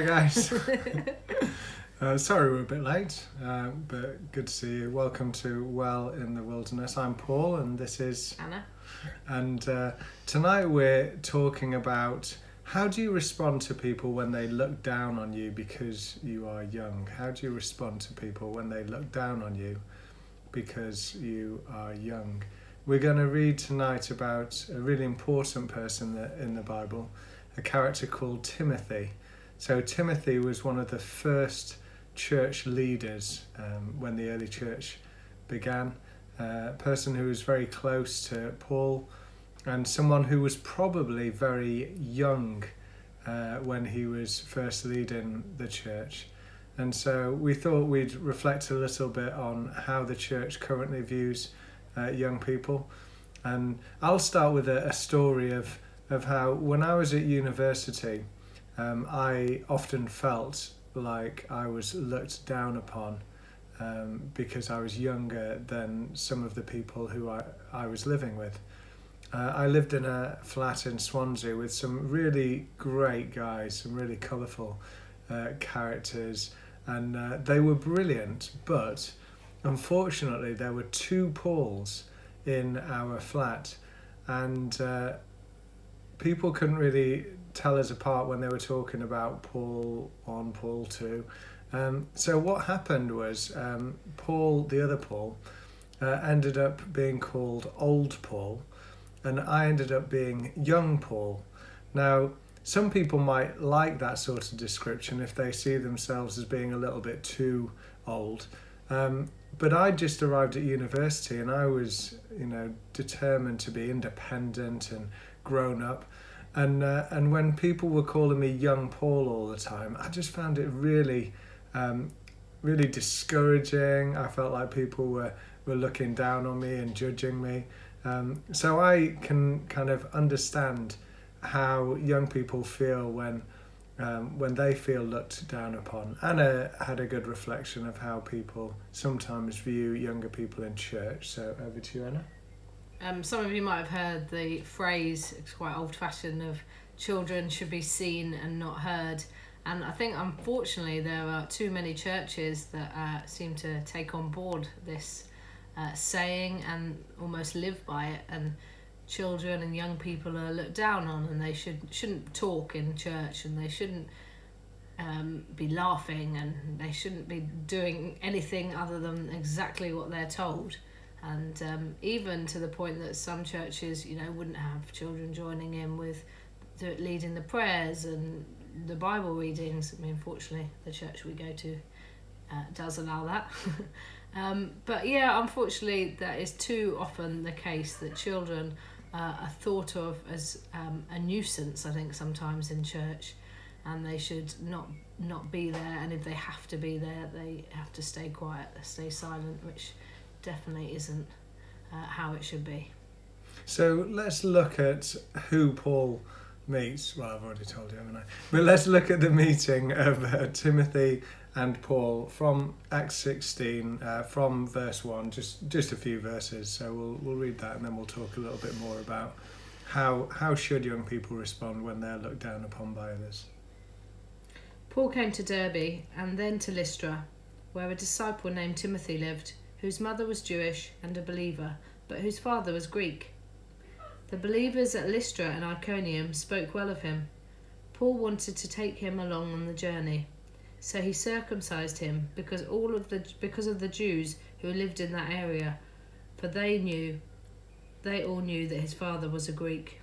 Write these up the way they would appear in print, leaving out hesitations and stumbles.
Hey guys, sorry we're a bit late, but good to see you. Welcome to Well in the Wilderness. I'm Paul and this is Anna. And tonight we're talking about how do you respond to people when they look down on you because you are young? How do you respond to people when they look down on you because you are young? We're going to read tonight about a really important person in the Bible, a character called Timothy. So Timothy was one of the first church leaders when the early church began, a person who was very close to Paul and someone who was probably very young when he was first leading the church. And so we thought we'd reflect a little bit on how the church currently views young people. And I'll start with a story of how when I was at university, I often felt like I was looked down upon because I was younger than some of the people who I was living with. I lived in a flat in Swansea with some really great guys, some really colourful characters, and they were brilliant, but unfortunately there were two Pauls in our flat, and people couldn't really tell us apart when they were talking about Paul 1, Paul 2. So what happened was Paul, the other Paul, ended up being called Old Paul, and I ended up being Young Paul. Now, some people might like that sort of description if they see themselves as being a little bit too old. But I just arrived at university and I was, determined to be independent and grown up. And when people were calling me Young Paul all the time, I just found it really, really discouraging. I felt like people were looking down on me and judging me. So I can kind of understand how young people feel when they feel looked down upon. Anna had a good reflection of how people sometimes view younger people in church. So over to you, Anna. Some of you might have heard the phrase, it's quite old-fashioned, of children should be seen and not heard. And I think, unfortunately, there are too many churches that seem to take on board this saying and almost live by it. And children and young people are looked down on, and they shouldn't talk in church, and they shouldn't be laughing, and they shouldn't be doing anything other than exactly what they're told. And even to the point that some churches, wouldn't have children joining in with leading the prayers and the Bible readings. I mean, fortunately, the church we go to does allow that. But yeah, unfortunately, that is too often the case that children are thought of as a nuisance, I think, sometimes in church, and they should not be there. And if they have to be there, they have to stay quiet, stay silent, which definitely isn't how it should be. So let's look at who Paul meets. Well, I've already told you, haven't I? But let's look at the meeting of Timothy and Paul from Acts 16, from verse 1, just a few verses. So we'll read that and then we'll talk a little bit more about how should young people respond when they're looked down upon by others. Paul came to Derbe and then to Lystra, where a disciple named Timothy lived, whose mother was Jewish and a believer, but whose father was Greek. The believers at Lystra and Iconium spoke well of him. Paul wanted to take him along on the journey, so he circumcised him because of the Jews who lived in that area, for they all knew that his father was a Greek.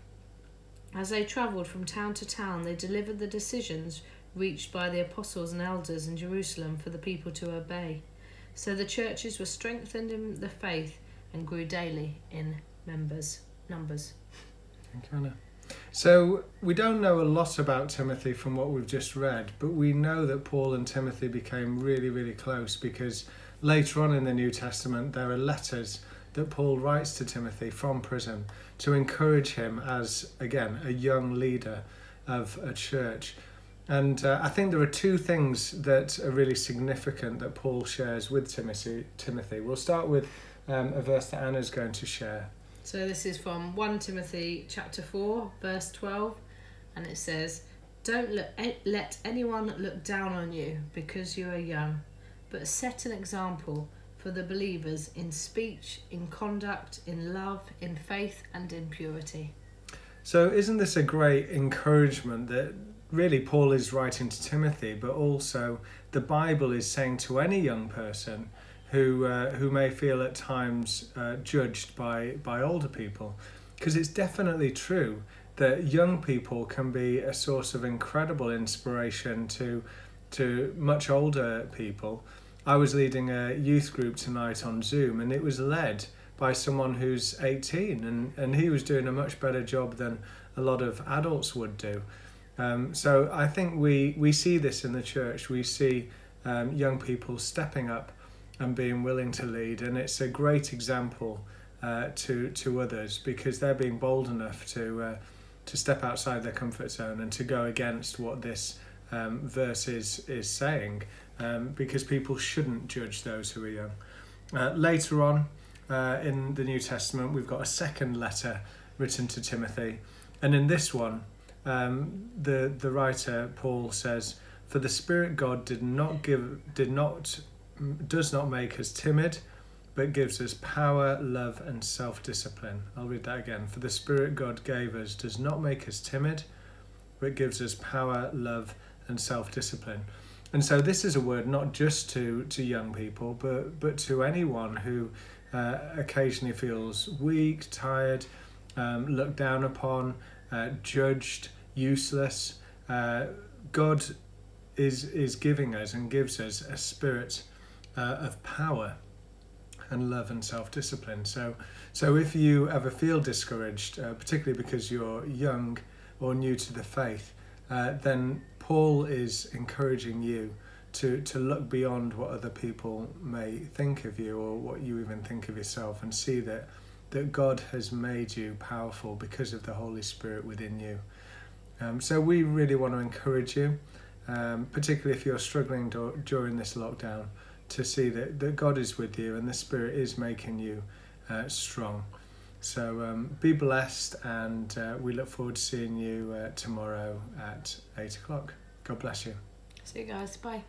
As they travelled from town to town, they delivered the decisions reached by the apostles and elders in Jerusalem for the people to obey. So the churches were strengthened in the faith and grew daily in numbers. Thank you, Anna. So we don't know a lot about Timothy from what we've just read, but we know that Paul and Timothy became really, really close because later on in the New Testament there are letters that Paul writes to Timothy from prison to encourage him as, again, a young leader of a church. And I think there are two things that are really significant that Paul shares with Timothy. We'll start with a verse that Anna's going to share. So this is from 1 Timothy chapter 4, verse 12, and it says, Don't let anyone look down on you because you are young, but set an example for the believers in speech, in conduct, in love, in faith, and in purity. So isn't this a great encouragement that really Paul is writing to Timothy, but also the Bible is saying to any young person who may feel at times judged by older people? Because it's definitely true that young people can be a source of incredible inspiration to much older people. I was leading a youth group tonight on Zoom, and it was led by someone who's 18, and he was doing a much better job than a lot of adults would do. So I think we see this in the church. We see young people stepping up and being willing to lead, and it's a great example to others, because they're being bold enough to step outside their comfort zone and to go against what this verse is saying, because people shouldn't judge those who are young. Later on in the New Testament, we've got a second letter written to Timothy, and in this one, the writer Paul says, "For the Spirit God does not make us timid, but gives us power, love, and self-discipline." I'll read that again. "For the Spirit God gave us does not make us timid, but gives us power, love, and self-discipline." And so this is a word not just to young people, but to anyone who occasionally feels weak, tired, looked down upon, judged, useless. God is giving us and gives us a spirit of power and love and self-discipline. So if you ever feel discouraged, particularly because you're young or new to the faith, then Paul is encouraging you to look beyond what other people may think of you, or what you even think of yourself, and see that God has made you powerful because of the Holy Spirit within you. So we really want to encourage you, particularly if you're struggling during this lockdown, to see that God is with you and the Spirit is making you strong. So be blessed, and we look forward to seeing you tomorrow at 8 o'clock. God bless you. See you guys. Bye.